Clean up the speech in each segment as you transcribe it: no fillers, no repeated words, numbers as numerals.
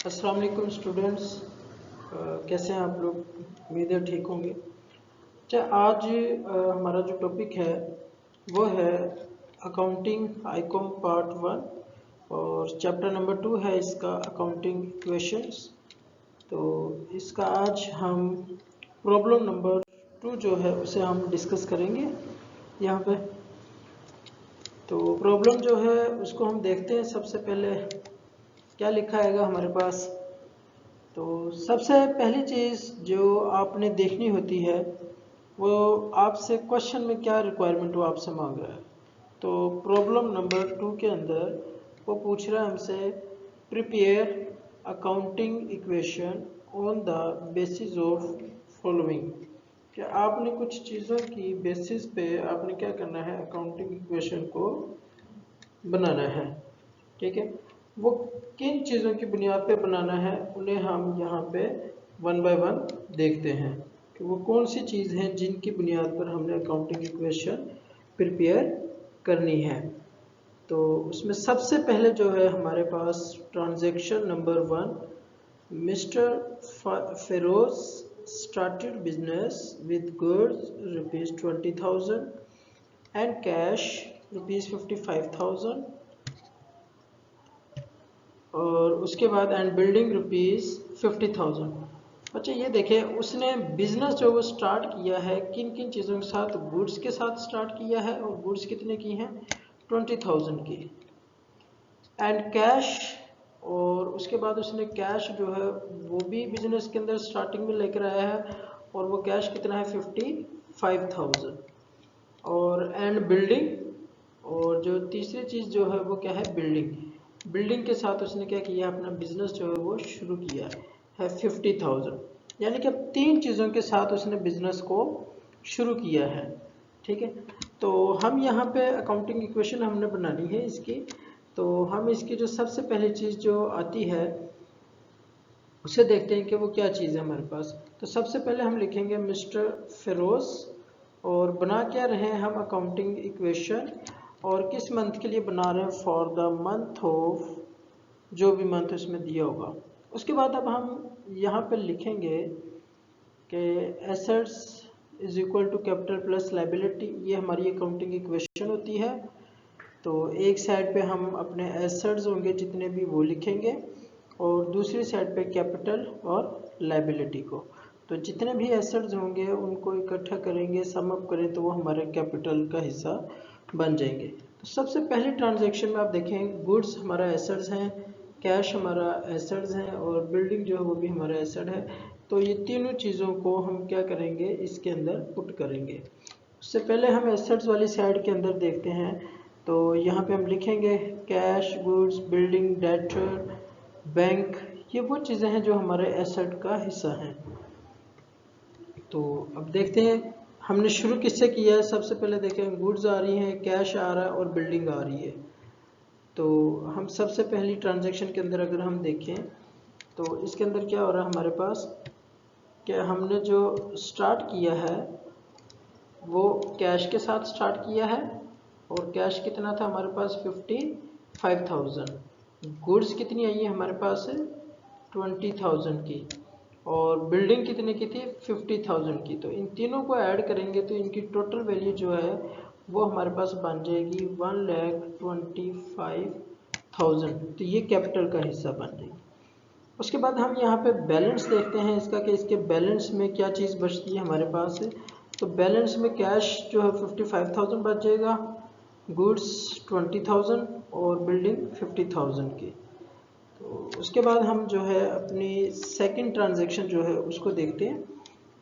अस्सलाम वालेकुम स्टूडेंट्स। कैसे हैं आप लोग? उम्मीद है ठीक होंगे। अच्छा, आज हमारा जो टॉपिक है वो है अकाउंटिंग आईकॉम पार्ट 1 और चैप्टर नंबर 2 है इसका अकाउंटिंग इक्वेशंस। तो इसका आज हम प्रॉब्लम नंबर 2 जो है उसे हम डिस्कस करेंगे यहाँ पे। तो प्रॉब्लम जो है उसको हम देखते हैं। सबसे पहले क्या लिखा हैगा हमारे पास। तो सबसे पहली चीज़ जो आपने देखनी होती है वो आपसे क्वेश्चन में क्या रिक्वायरमेंट वो आपसे मांग रहा है। तो प्रॉब्लम नंबर 2 के अंदर वो पूछ रहा है हमसे prepare accounting equation on the basis of following. कि आपने कुछ चीज़ों की बेसिस पे आपने क्या करना है, अकाउंटिंग इक्वेशन को बनाना है। ठीक है, वो किन चीज़ों की बुनियाद पे बनाना है उन्हें हम यहाँ पे वन बाय वन देखते हैं कि वो कौन सी चीज़ है जिनकी बुनियाद पर हमने अकाउंटिंग इक्वेशन प्रिपेयर करनी है। तो उसमें सबसे पहले जो है हमारे पास transaction number 1, mister Feroz started business with goods ₹20,000 and cash ₹55,000 और उसके बाद एंड बिल्डिंग ₹50,000। अच्छा, ये देखिए उसने बिजनेस जो वो स्टार्ट किया है किन किन चीज़ों के साथ, गुड्स के साथ स्टार्ट किया है और गुड्स कितने की हैं, 20,000 की। एंड कैश, और उसके बाद उसने कैश जो है वो भी बिजनेस के अंदर स्टार्टिंग में लेकर आया है और वो कैश कितना है, 55,000। और एंड बिल्डिंग, और जो तीसरी चीज़ जो है वो क्या है, बिल्डिंग। बिल्डिंग के साथ उसने क्या किया, अपना बिजनेस जो है वो शुरू किया है 50,000। यानी कि अब 3 चीज़ों के साथ उसने बिजनेस को शुरू किया है। ठीक है, तो हम यहाँ पे अकाउंटिंग इक्वेशन हमने बनानी है इसकी। तो हम इसकी जो सबसे पहली चीज़ जो आती है उसे देखते हैं कि वो क्या चीज़ है हमारे पास। तो सबसे पहले हम लिखेंगे मिस्टर फेरोज, और बना क्या रहे हैं हम, अकाउंटिंग इक्वेशन। और किस मंथ के लिए बना रहे हैं, फॉर द मंथ ऑफ, जो भी मंथ उसमें दिया होगा। उसके बाद अब हम यहाँ पे लिखेंगे कि assets is equal to capital plus liability. ये हमारी अकाउंटिंग इक्वेशन होती है। तो एक साइड पे हम अपने एसेट्स होंगे जितने भी वो लिखेंगे और दूसरी साइड पे कैपिटल और लाइबिलिटी को। तो जितने भी एसेट्स होंगे उनको इकट्ठा करेंगे, सम अप करें तो वो हमारे कैपिटल का हिस्सा बन जाएंगे। तो सबसे पहले ट्रांजैक्शन में आप देखें, गुड्स हमारा एसेट्स हैं, कैश हमारा एसेट्स हैं और बिल्डिंग जो है वो भी हमारा एसेट है। तो ये तीनों चीज़ों को हम क्या करेंगे, इसके अंदर पुट करेंगे। उससे पहले हम एसेट्स वाली साइड के अंदर देखते हैं। तो यहाँ पे हम लिखेंगे cash, goods, building, debtor, bank. ये वो चीज़ें हैं जो हमारे एसेट का हिस्सा हैं। तो अब देखते हैं हमने शुरू किससे किया है। सबसे पहले देखें, गुड्स आ रही हैं, कैश आ रहा है और बिल्डिंग आ रही है। तो हम सबसे पहली ट्रांजैक्शन के अंदर अगर हम देखें तो इसके अंदर क्या हो रहा है हमारे पास, कि हमने जो स्टार्ट किया है वो कैश के साथ स्टार्ट किया है और कैश कितना था हमारे पास, 55,000। गुड्स कितनी आई है हमारे पास, 20,000 की, और बिल्डिंग कितने की थी, 50,000 की। तो इन तीनों को ऐड करेंगे तो इनकी टोटल वैल्यू जो है वो हमारे पास बन जाएगी 1,25,000। तो ये कैपिटल का हिस्सा बन जाएगी। उसके बाद हम यहाँ पे बैलेंस देखते हैं इसका, कि इसके बैलेंस में क्या चीज़ बचती है हमारे पास। तो बैलेंस में कैश जो है 55,000 बच जाएगा, गुड्स 20,000 और बिल्डिंग 50,000 की। तो उसके बाद हम जो है अपनी सेकंड ट्रांजैक्शन जो है उसको देखते हैं।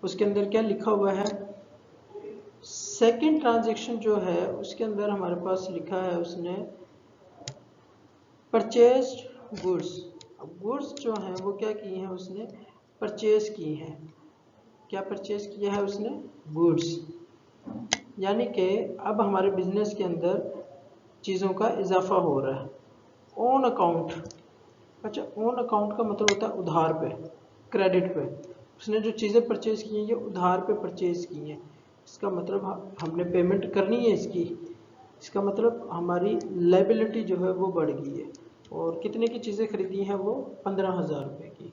उसके अंदर क्या लिखा हुआ है, सेकंड ट्रांजैक्शन जो है उसके अंदर हमारे पास लिखा है उसने परचेज्ड गुड्स। अब गुड्स जो हैं वो क्या की हैं, उसने परचेज की हैं। क्या परचेज किया है उसने, गुड्स। यानी कि अब हमारे बिजनेस के अंदर चीज़ों का इजाफा हो रहा है। ऑन अकाउंट, अच्छा ऑन अकाउंट का मतलब होता है उधार पे, क्रेडिट पे। उसने जो चीज़ें परचेज की हैं ये उधार पे परचेज की हैं। इसका मतलब हमने पेमेंट करनी है इसकी। इसका मतलब हमारी लाइबिलिटी जो है वो बढ़ गई है। और कितने की चीज़ें खरीदी हैं वो 15,000 रुपये की।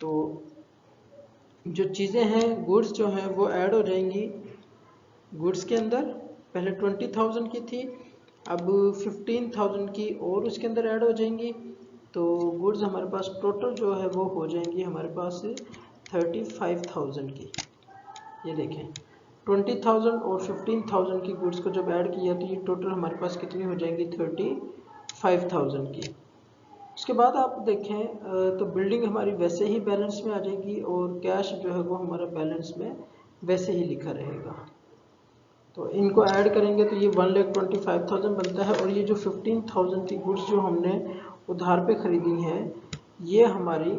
तो जो चीज़ें हैं गुड्स जो हैं वो ऐड हो जाएंगी गुड्स के अंदर। पहले 20,000 की थी, अब 15,000 की और उसके अंदर ऐड हो जाएंगी। तो गुड्स हमारे पास टोटल जो है वो हो जाएंगी हमारे पास 35,000 की। ये देखें 20,000 और 15,000 की गुड्स को जब ऐड किया तो ये टोटल हमारे पास कितनी हो जाएंगी 35,000 की। उसके बाद आप देखें तो बिल्डिंग हमारी वैसे ही बैलेंस में आ जाएगी और कैश जो है वो हमारा बैलेंस में वैसे ही लिखा रहेगा। तो इनको ऐड करेंगे तो ये 1,25,000 बनता है। और ये जो 15,000 की गुड्स जो हमने उधार पे ख़रीदी हैं ये हमारी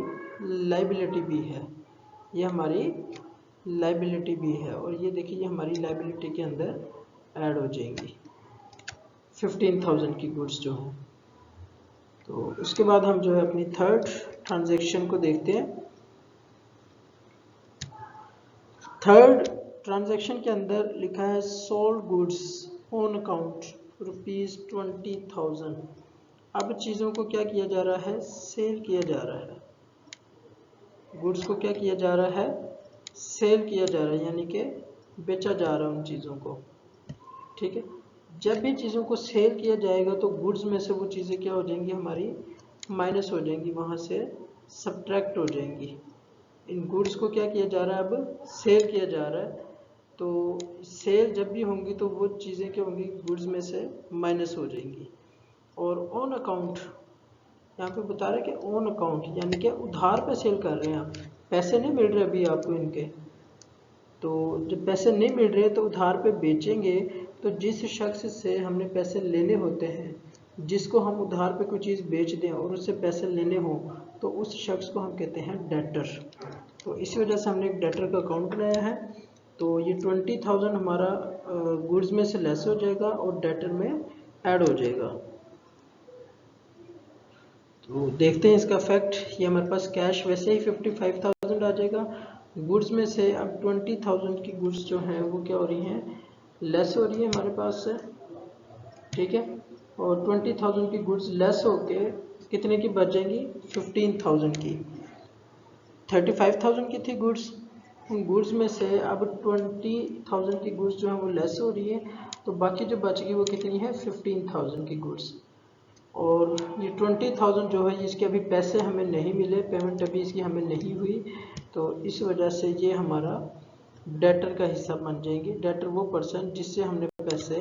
लाइबिलिटी भी है, ये हमारी लाइबिलिटी भी है। और ये देखिए ये हमारी लाइबिलिटी के अंदर ऐड हो जाएंगी 15,000 की गुड्स जो हैं। तो उसके बाद हम जो है अपनी थर्ड ट्रांजैक्शन को देखते हैं। थर्ड ट्रांजैक्शन के अंदर लिखा है सोल्ड गुड्स ऑन अकाउंट ₹20,000। अब चीज़ों को क्या किया जा रहा है, सेल किया जा रहा है। गुड्स को क्या किया जा रहा है, सेल किया जा रहा है, यानी कि बेचा जा रहा है उन चीज़ों को। ठीक है, जब भी चीज़ों को सेल किया जाएगा तो गुड्स में से वो चीज़ें क्या हो जाएंगी हमारी माइनस हो जाएंगी, वहाँ से सब्ट्रैक्ट हो जाएंगी। इन गुड्स को क्या किया जा रहा है, अब सेल किया जा रहा है। तो सेल जब भी होंगी तो वो चीज़ें क्या होंगी गुड्स में से माइनस हो जाएंगी। और ऑन अकाउंट यहाँ पे बता रहे हैं कि ऑन अकाउंट यानी कि उधार पे सेल कर रहे हैं आप, पैसे नहीं मिल रहे अभी आपको इनके। तो जब पैसे नहीं मिल रहे तो उधार पे बेचेंगे तो जिस शख्स से हमने पैसे लेने होते हैं, जिसको हम उधार पे कोई चीज़ बेच दें और उससे पैसे लेने हो तो उस शख्स को हम कहते हैं डेटर। तो इसी वजह से हमने एक डेटर का अकाउंट बनाया है। तो ये 20,000 हमारा गुड्स में से लेस हो जाएगा और डेटर में ऐड हो जाएगा। तो देखते हैं इसका फैक्ट। ये हमारे पास कैश वैसे ही 55,000 आ जाएगा, गुड्स में से अब 20,000 की गुड्स जो हैं वो क्या हो रही हैं, लेस हो रही है हमारे पास से। ठीक है, और 20,000 की गुड्स लेस होके कितने की बच जाएंगी 15,000 की। 35,000 की थी गुड्स, उन गुड्स में से अब 20,000 की गुड्स जो है वो लेस हो रही है, तो बाकी जो बच गई वो कितनी है 15,000 की गुड्स। और ये 20,000 जो है इसके अभी पैसे हमें नहीं मिले, पेमेंट अभी इसकी हमें नहीं हुई, तो इस वजह से ये हमारा डेटर का हिस्सा बन जाएंगे। डेटर वो पर्सन जिससे हमने पैसे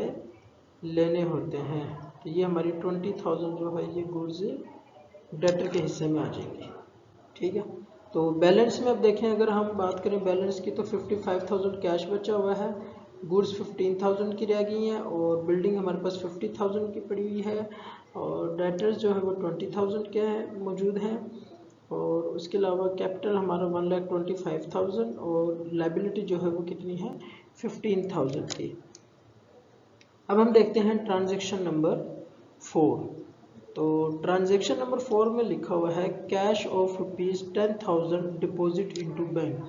लेने होते हैं। तो ये हमारी 20,000 जो है ये गुड्स डेटर के हिस्से में आ जाएंगे। ठीक है, तो बैलेंस में अब देखें, अगर हम बात करें बैलेंस की तो 55,000 कैश बचा हुआ है, गुड्स 15,000 की रह गई हैं और बिल्डिंग हमारे पास 50,000 की पड़ी हुई है और डेटर्स जो है वो 20,000 के हैं मौजूद हैं। और उसके अलावा कैपिटल हमारा 1,25,000 और लाइबिलिटी जो है वो कितनी है 15,000 की। अब हम देखते हैं ट्रांजैक्शन नंबर 4। तो ट्रांजैक्शन नंबर 4 में लिखा हुआ है cash of ₹10,000 deposit into bank.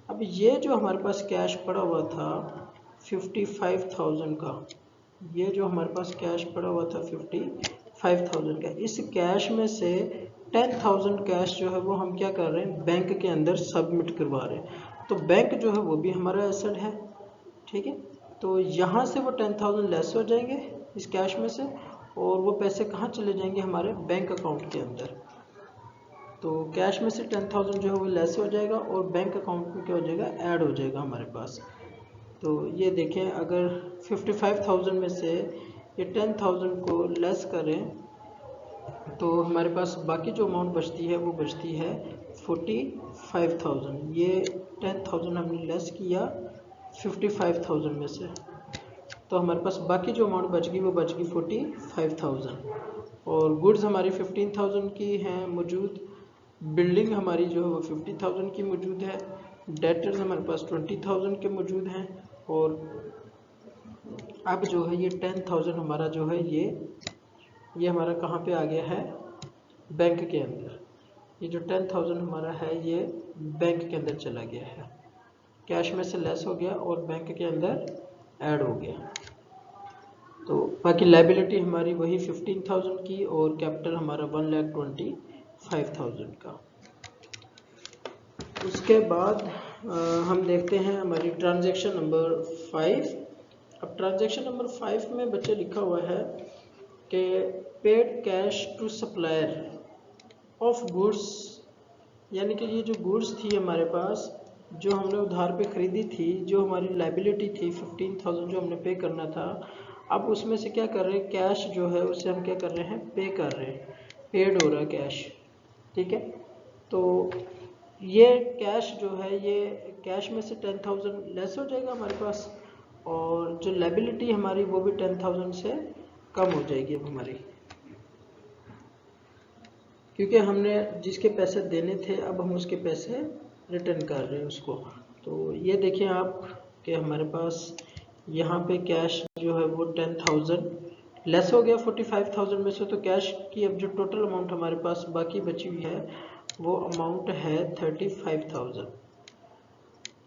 अब ये जो हमारे पास कैश पड़ा हुआ था 55,000 का, ये जो हमारे पास कैश पड़ा हुआ था 55,000 का, इस कैश में से 10,000 कैश जो है वो हम क्या कर रहे हैं बैंक के अंदर सबमिट करवा रहे हैं। तो बैंक जो है वो भी हमारा एसेट है। ठीक है, तो यहाँ से वो 10,000 लेस हो जाएंगे इस कैश में से और वो पैसे कहाँ चले जाएंगे हमारे बैंक अकाउंट के अंदर। तो कैश में से 10,000 जो है वो लेस हो जाएगा और बैंक अकाउंट में क्या हो जाएगा ऐड हो जाएगा हमारे पास। तो ये देखें, अगर 55,000 में से ये 10,000 को लेस करें तो हमारे पास बाकी जो अमाउंट बचती है वो बचती है 45,000। ये 10,000 हमने लेस किया 55,000 में से, तो हमारे पास बाकी जो अमाउंट बच गई वो बच गई 45,000। और गुड्स हमारी 15,000 की हैं मौजूद, बिल्डिंग हमारी जो है वो 50,000 की मौजूद है, डेटर्स हमारे पास 20,000 के मौजूद हैं। और अब जो है ये 10,000 हमारा जो है ये हमारा कहाँ पे आ गया है बैंक के अंदर। ये जो 10,000 हमारा है ये बैंक के अंदर चला गया है, कैश में से लेस हो गया और बैंक के अंदर ऐड हो गया। तो बाकी लाइबिलिटी हमारी वही 15,000 की और कैपिटल हमारा 1,25,000 का। उसके बाद हम देखते हैं हमारी ट्रांजैक्शन नंबर 5। अब ट्रांजैक्शन नंबर 5 में बच्चे लिखा हुआ है कि paid cash to supplier of goods, यानी कि ये जो गुड्स थी हमारे पास, जो हमने उधार पे ख़रीदी थी, जो हमारी लाइबिलिटी थी 15,000 जो हमने पे करना था, अब उसमें से क्या कर रहे हैं, कैश जो है उसे हम क्या कर रहे हैं, पे कर रहे हैं, पेड हो रहा है कैश। ठीक है, तो ये कैश जो है, ये कैश में से 10,000 लेस हो जाएगा हमारे पास, और जो लाइबिलिटी हमारी वो भी 10,000 से कम हो जाएगी अब हमारी, क्योंकि हमने जिसके पैसे देने थे अब हम उसके पैसे रिटर्न कर रहे हैं उसको। तो ये देखिए आप कि हमारे पास यहाँ पे कैश जो है वो 10,000 लेस हो गया 45,000 में से। तो कैश की अब जो टोटल अमाउंट हमारे पास बाकी बची हुई है वो अमाउंट है 35,000।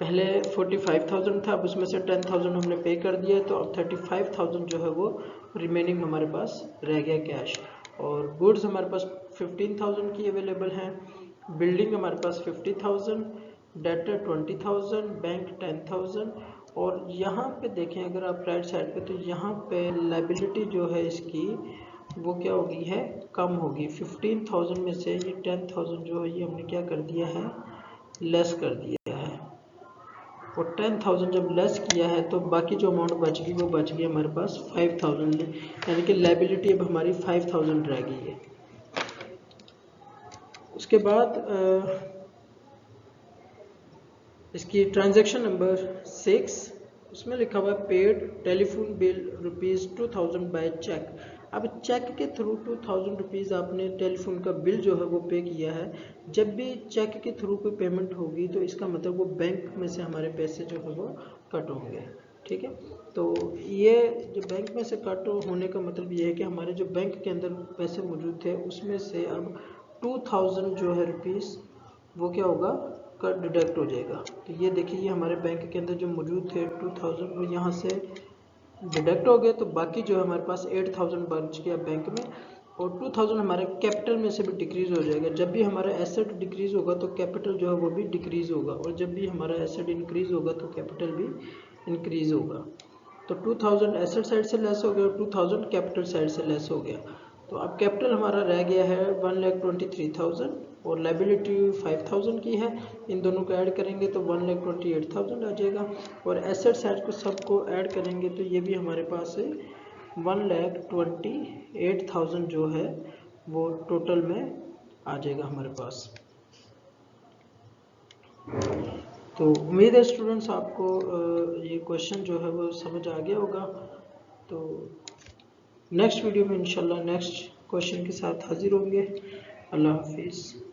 पहले 45,000 था, अब उसमें से 10,000 हमने पे कर दिया, तो अब 35,000 जो है वो रिमेनिंग हमारे पास रह गया कैश। और गुड्स हमारे पास 15,000 की अवेलेबल हैं, बिल्डिंग हमारे पास 50,000, डेटर 20,000, बैंक 10,000। और यहाँ पे देखें अगर आप राइट साइड पे, तो यहाँ पे लाइबिलिटी जो है इसकी वो क्या होगी है, कम होगी। 15,000 में से ये 10,000 जो है ये हमने क्या कर दिया है, लेस कर दिया है। और 10,000 जब लेस किया है तो बाकी जो अमाउंट बच गई वो बच गई हमारे पास 5,000, यानी कि लाइबिलिटी अब हमारी 5,000 रह गई है। उसके बाद इसकी ट्रांजैक्शन नंबर 6, उसमें लिखा हुआ है paid telephone bill ₹2,000 by cheque. अब चेक के थ्रू 2,000 रुपीज़ आपने टेलीफोन का बिल जो है वो पे किया है। जब भी चेक के थ्रू कोई पेमेंट होगी तो इसका मतलब वो बैंक में से हमारे पैसे जो है वो कट होंगे। ठीक है, तो ये जो बैंक में से कट होने का मतलब ये है कि हमारे जो बैंक के अंदर पैसे मौजूद थे उसमें से अब 2,000 जो है रुपीज़ वो क्या होगा, का डिडक्ट हो जाएगा। तो ये देखिए ये हमारे बैंक के अंदर जो मौजूद थे 2,000 वो यहाँ से डिडक्ट हो गए, तो बाकी जो है हमारे पास 8,000 बच गया बैंक में। और 2,000 हमारे कैपिटल में से भी डिक्रीज हो जाएगा। जब भी हमारा एसेट डिक्रीज होगा तो कैपिटल जो है वो भी डिक्रीज होगा, और जब भी हमारा एसेट इंक्रीज होगा तो कैपिटल भी इंक्रीज होगा। तो 2,000 एसेट साइड से लेस हो गया और 2,000 कैपिटल साइड से लेस हो गया। तो अब कैपिटल हमारा रह गया है 1,23,000 और लाइबिलिटी 5,000 की है। इन दोनों को ऐड करेंगे तो 1,28,000 आ जाएगा, और एसेट साइड को सबको ऐड करेंगे तो ये भी हमारे पास 1,28,000 जो है वो टोटल में आ जाएगा हमारे पास। तो उम्मीद है स्टूडेंट्स आपको ये क्वेश्चन जो है वो समझ आ गया होगा। तो नेक्स्ट वीडियो में इंशाल्लाह नेक्स्ट क्वेश्चन के साथ हाजिर होंगे। अल्लाह हाफिज़।